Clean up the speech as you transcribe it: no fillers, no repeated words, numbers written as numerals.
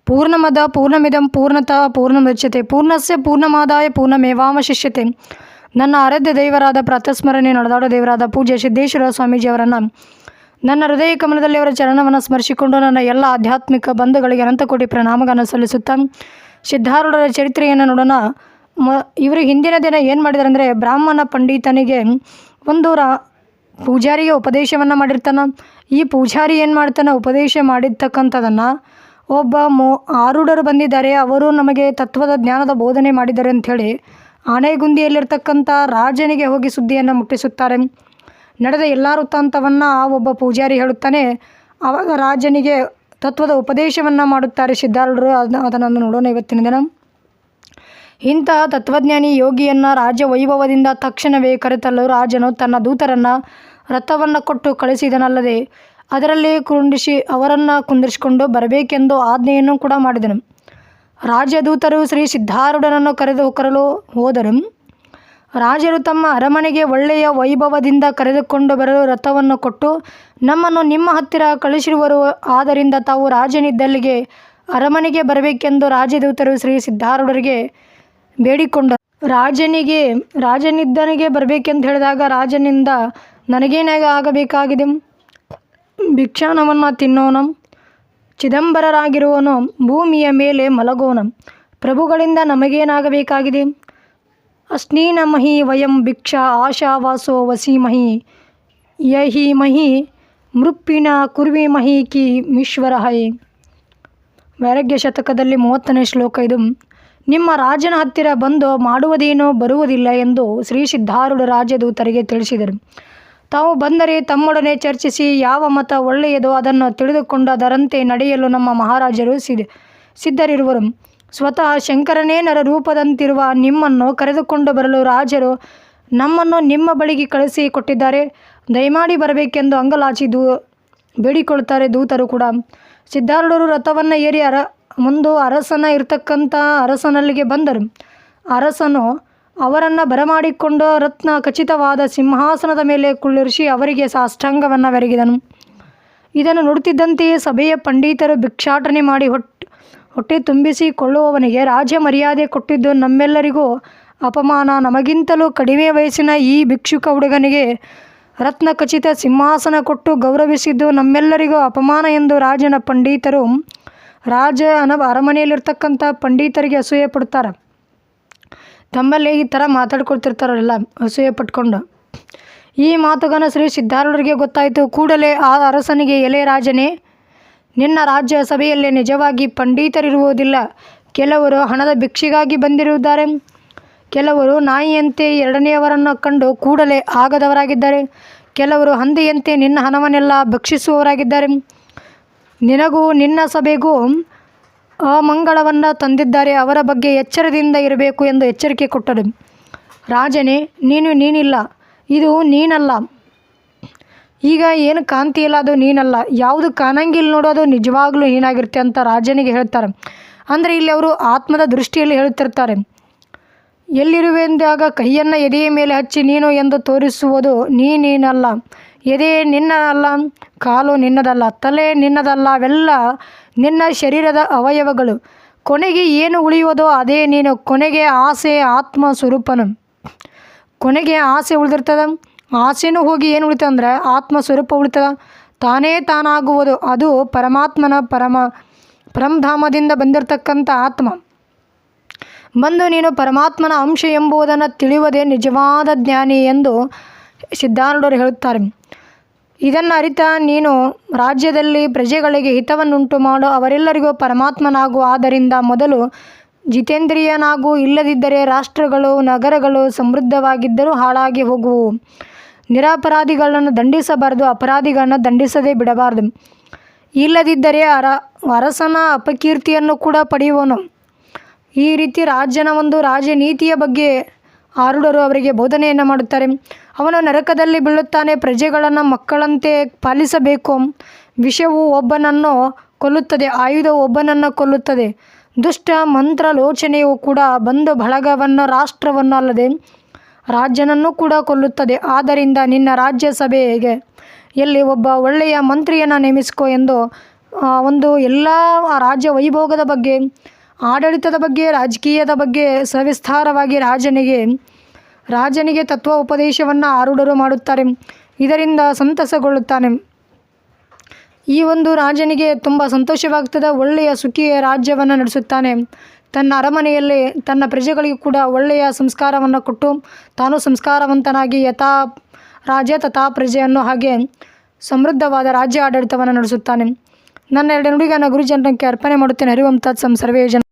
ಪೂರ್ಣಮದ ಪೂರ್ಣಮಿದಂ ಪೂರ್ಣತಃ ಪೂರ್ಣಮುದಚ್ಯತೆ ಪೂರ್ಣಸ್ಯ ಪೂರ್ಣಮಾದಾಯ ಪೂರ್ಣಮೇವಾವಶಿಷ್ಯತೆ. ನನ್ನ ಆರಾಧ್ಯ ದೇವರಾದ ಪ್ರಾತಸ್ಮರಣೆ ನಡೆದಾಡೋ ದೇವರಾದ ಪೂಜ್ಯ ಸಿದ್ದೇಶ್ವರ ಸ್ವಾಮೀಜಿಯವರನ್ನು ನನ್ನ ಹೃದಯ ಕಮಲದಲ್ಲಿ ಅವರ ಚರಣವನ್ನು ಸ್ಮರಿಸಿಕೊಂಡು ನನ್ನ ಎಲ್ಲ ಆಧ್ಯಾತ್ಮಿಕ ಬಂಧುಗಳಿಗೆ ಅನಂತಕೋಟಿ ಪ್ರಣಾಮಗಳನ್ನು ಸಲ್ಲಿಸುತ್ತಾ ಸಿದ್ಧಾರೂಢರ ಚರಿತ್ರೆಯನ್ನು ನೋಡೋಣ. ಇವರು ಹಿಂದಿನ ದಿನ ಏನು ಮಾಡಿದ್ದಾರೆ ಅಂದರೆ, ಬ್ರಾಹ್ಮಣ ಪಂಡಿತನಿಗೆ ಒಂದು ಪೂಜಾರಿಗೆ ಉಪದೇಶವನ್ನು ಮಾಡಿರ್ತಾನೆ. ಈ ಪೂಜಾರಿ ಏನು ಮಾಡ್ತಾನೆ, ಉಪದೇಶ ಮಾಡಿರ್ತಕ್ಕಂಥದ್ದನ್ನು ಒಬ್ಬ ಆರೂಢರು ಬಂದಿದ್ದಾರೆ, ಅವರು ನಮಗೆ ತತ್ವದ ಜ್ಞಾನದ ಬೋಧನೆ ಮಾಡಿದ್ದಾರೆ ಅಂಥೇಳಿ ಆನೆಗುಂದಿಯಲ್ಲಿರ್ತಕ್ಕಂಥ ರಾಜನಿಗೆ ಹೋಗಿ ಸುದ್ದಿಯನ್ನು ಮುಟ್ಟಿಸುತ್ತಾರೆ. ನಡೆದ ಎಲ್ಲ ವೃತ್ತಾಂತವನ್ನು ಆ ಒಬ್ಬ ಪೂಜಾರಿ ಹೇಳುತ್ತಾನೆ. ಆವಾಗ ರಾಜನಿಗೆ ತತ್ವದ ಉಪದೇಶವನ್ನು ಮಾಡುತ್ತಾರೆ ಸಿದ್ಧಾರೂಢರು. ಅದನ್ನು ನೋಡೋಣ ಇವತ್ತಿನ ದಿನ. ಇಂತಹ ತತ್ವಜ್ಞಾನಿ ಯೋಗಿಯನ್ನು ರಾಜ ವೈಭವದಿಂದ ತಕ್ಷಣವೇ ಕರೆತರಲು ರಾಜನು ತನ್ನ ದೂತರನ್ನು ರಥವನ್ನು ಕೊಟ್ಟು ಕಳಿಸಿದನಲ್ಲದೆ ಅದರಲ್ಲಿ ಅವರನ್ನು ಕುಂದಿರಿಸಿಕೊಂಡು ಬರಬೇಕೆಂದು ಆಜ್ಞೆಯನ್ನು ಕೂಡ ಮಾಡಿದನು. ರಾಜದೂತರು ಶ್ರೀ ಸಿದ್ಧಾರೂಢನನ್ನು ಕರೆದು ಹೋದರು. ರಾಜರು ತಮ್ಮ ಅರಮನೆಗೆ ಒಳ್ಳೆಯ ವೈಭವದಿಂದ ಕರೆದುಕೊಂಡು ಬರಲು ರಥವನ್ನು ಕೊಟ್ಟು ನಮ್ಮನ್ನು ನಿಮ್ಮ ಹತ್ತಿರ ಕಳಿಸಿರುವರು, ಆದ್ದರಿಂದ ತಾವು ರಾಜನಿದ್ದಲ್ಲಿಗೆ ಅರಮನೆಗೆ ಬರಬೇಕೆಂದು ರಾಜದೂತರು ಶ್ರೀ ಸಿದ್ಧಾರೂಢರಿಗೆ ಬೇಡಿಕೊಂಡರು. ರಾಜನಿದ್ದನಿಗೆ ಬರಬೇಕೆಂದು ಹೇಳಿದಾಗ ರಾಜನಿಂದ ನನಗೇನಾಗ ಆಗಬೇಕಾಗಿದೆ, ಭಿಕ್ಷಾನವನ್ನು ತಿನ್ನೋನು, ಚಿದಂಬರರಾಗಿರುವನು, ಭೂಮಿಯ ಮೇಲೆ ಮಲಗೋನು, ಪ್ರಭುಗಳಿಂದ ನಮಗೇನಾಗಬೇಕಾಗಿದೆ, ಅಸ್ನೀನಮಹಿ ವಯಂ ಭಿಕ್ಷಾ ಆಶಾವಾಸೋ ವಸೀಮಹಿ ಯಹಿಮಹಿ ಮೃಪ್ಪಿನ ಕುರ್ವಿಮಹಿ ಕಿ ಮೀಶ್ವರಹೈ. ವೈರಾಗ್ಯ ಶತಕದಲ್ಲಿ 30ನೇ ಶ್ಲೋಕ ಇದು. ನಿಮ್ಮ ರಾಜನ ಹತ್ತಿರ ಬಂದು ಮಾಡುವುದೇನೋ ಬರುವುದಿಲ್ಲ ಎಂದು ಶ್ರೀ ಸಿದ್ಧಾರೂಢ ರಾಜದೂತರಿಗೆ ತಿಳಿಸಿದರು. ತಾವು ಬಂದರೆ ತಮ್ಮೊಡನೆ ಚರ್ಚಿಸಿ ಯಾವ ಮತ ಒಳ್ಳೆಯದೋ ಅದನ್ನು ತಿಳಿದುಕೊಂಡು ಅದರಂತೆ ನಡೆಯಲು ನಮ್ಮ ಮಹಾರಾಜರು ಸಿದ್ಧರಿರುವರು. ಸ್ವತಃ ಶಂಕರನೇ ನರರೂಪದಂತಿರುವ ನಿಮ್ಮನ್ನು ಕರೆದುಕೊಂಡು ಬರಲು ರಾಜರು ನಮ್ಮನ್ನು ನಿಮ್ಮ ಬಳಿಗೆ ಕಳಿಸಿ ಕೊಟ್ಟಿದ್ದಾರೆ. ದಯಮಾಡಿ ಬರಬೇಕೆಂದು ಅಂಗಲಾಚಿ ಬೇಡಿಕೊಳ್ತಾರೆ ದೂತರು ಕೂಡ. ಸಿದ್ಧಾರೂಢರು ರಥವನ್ನು ಏರಿ ಅರಸನ ಇರತಕ್ಕಂಥ ಅರಸನಲ್ಲಿಗೆ ಬಂದರು. ಅರಸನು ಅವರನ್ನು ಬರಮಾಡಿಕೊಂಡು ರತ್ನ ಖಚಿತವಾದ ಸಿಂಹಾಸನದ ಮೇಲೆ ಕುಳ್ಳಿರಿಸಿ ಅವರಿಗೆ ಸಾಷ್ಟಾಂಗವನ್ನು ಬೆರಗಿದನು. ಇದನ್ನು ನೋಡುತ್ತಿದ್ದಂತೆಯೇ ಸಭೆಯ ಪಂಡಿತರು ಭಿಕ್ಷಾಟನೆ ಮಾಡಿ ಹೊಟ್ಟೆ ತುಂಬಿಸಿಕೊಳ್ಳುವವನಿಗೆ ರಾಜ್ಯ ಮರ್ಯಾದೆ ಕೊಟ್ಟಿದ್ದು ನಮ್ಮೆಲ್ಲರಿಗೂ ಅಪಮಾನ. ನಮಗಿಂತಲೂ ಕಡಿಮೆ ವಯಸ್ಸಿನ ಈ ಭಿಕ್ಷುಕ ಹುಡುಗನಿಗೆ ರತ್ನ ಖಚಿತ ಸಿಂಹಾಸನ ಕೊಟ್ಟು ಗೌರವಿಸಿದ್ದು ನಮ್ಮೆಲ್ಲರಿಗೂ ಅಪಮಾನ ಎಂದು ರಾಜನ ಪಂಡಿತರು ಅರಮನೆಯಲ್ಲಿರ್ತಕ್ಕಂಥ ಪಂಡಿತರಿಗೆ ಅಸೂಯೆ ಪಡ್ತಾರೆ. ತಮ್ಮಲ್ಲಿ ಈ ಥರ ಮಾತಾಡ್ಕೊಳ್ತಿರ್ತಾರಲ್ಲ ಅಸೂಯೆ ಪಟ್ಕೊಂಡು. ಈ ಮಾತುಗಳನ್ನು ಶ್ರೀ ಸಿದ್ಧಾರೂಢರಿಗೆ ಗೊತ್ತಾಯಿತು. ಕೂಡಲೇ ಆ ಅರಸನಿಗೆ, ಎಲೆ ರಾಜನೇ, ನಿನ್ನ ರಾಜ್ಯ ಸಭೆಯಲ್ಲಿ ನಿಜವಾಗಿ ಪಂಡಿತರಿರುವುದಿಲ್ಲ. ಕೆಲವರು ಹಣದ ಭಿಕ್ಷೆಗಾಗಿ ಬಂದಿರುತ್ತಾರೆ, ಕೆಲವರು ನಾಯಿಯಂತೆ ಎರಡನೆಯವರನ್ನು ಕಂಡು ಕೂಡಲೇ ಆಗದವರಾಗಿದ್ದಾರೆ, ಕೆಲವರು ಹಂದಿಯಂತೆ ನಿನ್ನ ಹಣವನ್ನೆಲ್ಲ ಭಕ್ಷಿಸುವವರಾಗಿದ್ದಾರೆ. ನಿನಗೂ ನಿನ್ನ ಸಭೆಗೂ ಅಮಂಗಳವನ್ನು ತಂದಿದ್ದಾರೆ, ಅವರ ಬಗ್ಗೆ ಎಚ್ಚರದಿಂದ ಇರಬೇಕು ಎಂದು ಎಚ್ಚರಿಕೆ ಕೊಟ್ಟರು. ರಾಜನೇ, ನೀನಿಲ್ಲ, ಇದು ನೀನಲ್ಲ. ಈಗ ಏನು ಕಾಣ್ತಿಯಲ್ಲ ಅದು ನೀನಲ್ಲ, ಯಾವುದು ಕಾಣಂಗಿಲ್ಲ ನೋಡೋದು ನಿಜವಾಗ್ಲೂ ನೀನಾಗಿರ್ತೆ ಅಂತ ರಾಜನಿಗೆ ಹೇಳ್ತಾರೆ. ಅಂದರೆ ಇಲ್ಲಿ ಅವರು ಆತ್ಮದ ದೃಷ್ಟಿಯಲ್ಲಿ ಹೇಳುತ್ತಿರ್ತಾರೆ. ಎಲ್ಲಿರುವೆಂದಾಗ ಕೈಯನ್ನು ಎದೆಯ ಮೇಲೆ ಹಚ್ಚಿ ನೀನು ಎಂದು ತೋರಿಸುವುದು ನೀನಲ್ಲ. ಎದೆ ನಿನ್ನದಲ್ಲ, ಕಾಲು ನಿನ್ನದಲ್ಲ, ತಲೆ ನಿನ್ನದಲ್ಲ, ಅವೆಲ್ಲ ನಿನ್ನ ಶರೀರದ ಅವಯವಗಳು. ಕೊನೆಗೆ ಏನು ಉಳಿಯುವುದೋ ಅದೇ ನೀನು. ಕೊನೆಗೆ ಆಸೆ ಆತ್ಮ ಸ್ವರೂಪನು. ಕೊನೆಗೆ ಆಸೆ ಉಳಿದಿರ್ತದೆ, ಆಸೆನೂ ಹೋಗಿ ಏನು ಉಳಿತಂದ್ರೆ ಆತ್ಮ ಸ್ವರೂಪ ಉಳಿತದ, ತಾನೇ ತಾನಾಗುವುದು. ಅದು ಪರಮಾತ್ಮನ ಪರಮಧಾಮದಿಂದ ಬಂದಿರತಕ್ಕಂಥ ಆತ್ಮ ಬಂದು ನೀನು ಪರಮಾತ್ಮನ ಅಂಶ ಎಂಬುದನ್ನು ತಿಳಿಯುವುದೇ ನಿಜವಾದ ಜ್ಞಾನಿ ಎಂದು ಸಿದ್ಧಾರೂಢರು ಹೇಳುತ್ತಾರೆ. ಇದನ್ನು ಅರಿತ ನೀನು ರಾಜ್ಯದಲ್ಲಿ ಪ್ರಜೆಗಳಿಗೆ ಹಿತವನ್ನುಂಟು ಮಾಡು, ಅವರೆಲ್ಲರಿಗೂ ಪರಮಾತ್ಮನಾಗು. ಆದ್ದರಿಂದ ಮೊದಲು ಜಿತೇಂದ್ರಿಯನಾಗು, ಇಲ್ಲದಿದ್ದರೆ ರಾಷ್ಟ್ರಗಳು ನಗರಗಳು ಸಮೃದ್ಧವಾಗಿದ್ದರೂ ಹಾಳಾಗಿ ಹೋಗುವು. ನಿರಪರಾಧಿಗಳನ್ನು ದಂಡಿಸಬಾರದು, ಅಪರಾಧಿಗಳನ್ನು ದಂಡಿಸದೇ ಬಿಡಬಾರದು. ಇಲ್ಲದಿದ್ದರೆ ಅರಸನ ಅಪಕೀರ್ತಿಯನ್ನು ಕೂಡ ಪಡೆಯುವನು. ಈ ರೀತಿ ರಾಜನ ಒಂದು ರಾಜನೀತಿಯ ಬಗ್ಗೆ ಆರೂಢರು ಅವರಿಗೆ ಬೋಧನೆಯನ್ನು ಮಾಡುತ್ತಾರೆ. ಅವನು ನರಕದಲ್ಲಿ ಬೀಳುತ್ತಾನೆ, ಪ್ರಜೆಗಳನ್ನು ಮಕ್ಕಳಂತೆ ಪಾಲಿಸಬೇಕು. ವಿಷವು ಒಬ್ಬನನ್ನು ಕೊಲ್ಲುತ್ತದೆ, ಆಯುಧ ಒಬ್ಬನನ್ನು ಕೊಲ್ಲುತ್ತದೆ. ದುಷ್ಟ ಮಂತ್ರಲೋಚನೆಯು ಕೂಡ ಬಂದು ಬಳಗವನ್ನು ರಾಷ್ಟ್ರವನ್ನು ಅಲ್ಲದೆ ರಾಜ್ಯನನ್ನು ಕೂಡ ಕೊಲ್ಲುತ್ತದೆ. ಆದ್ದರಿಂದ ನಿನ್ನ ರಾಜ್ಯ ಸಭೆಗೆ ಎಲ್ಲಿ ಒಬ್ಬ ಒಳ್ಳೆಯ ಮಂತ್ರಿಯನ್ನು ನೇಮಿಸಿಕೊ ಎಂದು ಒಂದು ಎಲ್ಲ ರಾಜ್ಯ ವೈಭೋಗದ ಬಗ್ಗೆ, ಆಡಳಿತದ ಬಗ್ಗೆ, ರಾಜಕೀಯದ ಬಗ್ಗೆ ಸವಿಸ್ತಾರವಾಗಿ ರಾಜನಿಗೆ ತತ್ವ ಉಪದೇಶವನ್ನು ಆರೂಢರು ಮಾಡುತ್ತಾರೆ. ಇದರಿಂದ ಸಂತಸಗೊಳ್ಳುತ್ತಾನೆ. ಈ ಒಂದು ರಾಜನಿಗೆ ತುಂಬ ಸಂತೋಷವಾಗ್ತದೆ. ಒಳ್ಳೆಯ ಸುಖಿಯ ರಾಜ್ಯವನ್ನು ನಡೆಸುತ್ತಾನೆ. ತನ್ನ ಅರಮನೆಯಲ್ಲಿ ತನ್ನ ಪ್ರಜೆಗಳಿಗೂ ಕೂಡ ಒಳ್ಳೆಯ ಸಂಸ್ಕಾರವನ್ನು ಕೊಟ್ಟು ತಾನು ಸಂಸ್ಕಾರವಂತನಾಗಿ ಯಥಾ ರಾಜ ತಥಾ ಪ್ರಜೆ ಅನ್ನೋ ಹಾಗೆ ಸಮೃದ್ಧವಾದ ರಾಜ್ಯ ಆಡಳಿತವನ್ನು ನಡೆಸುತ್ತಾನೆ. ನನ್ನ 2 ನುಡಿಗಳನ್ನು ಗುರುಜನಕ್ಕೆ ಅರ್ಪಣೆ ಮಾಡುತ್ತೇನೆ. ಹರಿವಂತ ಸರ್ವೇ ಜನ.